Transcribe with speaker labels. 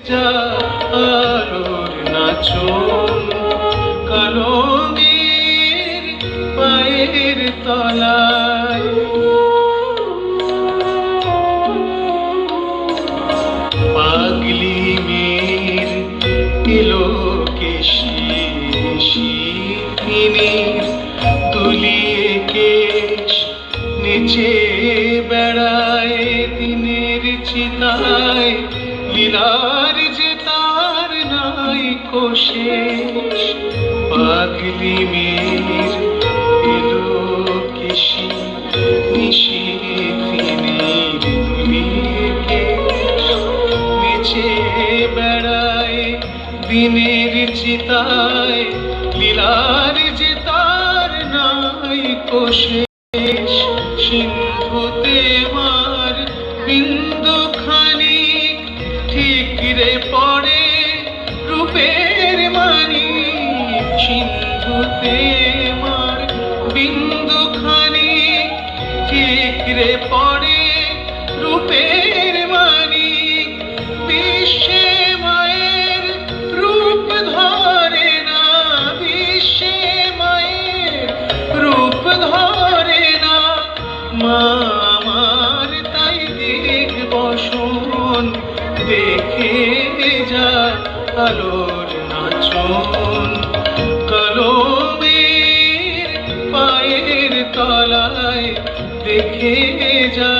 Speaker 1: যা আলোর নাচন কালমের পায়ের তলায়। পাগলি মেয়ের এলো কেশি শিরফিনির দুলিয়ে কেশ নেচে বেড়ায় দিনের চিতায়। লীলার যে তার নাই কোশেষ। পাগলি মেয়ের এলো কেশি শিরফিনির দুলিয়ে কেশ নেচে বেড়ায় দিনের চিতায়। লীলার যে তার নাই কোশেষ। সিন্ধুতে মার বিন্দু খানিক ঠিকরে পড়ে রূপের মানিক। সিন্ধুতে মার বিন্দু খানিক ঠিকরে পড়ে রূপের মানিক। বিশ্বে মায়ের রূপ ধরে না, বিশ্বে মায়ের রূপ ধরে না। মা আমার তাই দেখ বসন দেখে যা আলোর নাচন কলমের পায়ের তলায়। দেখে যা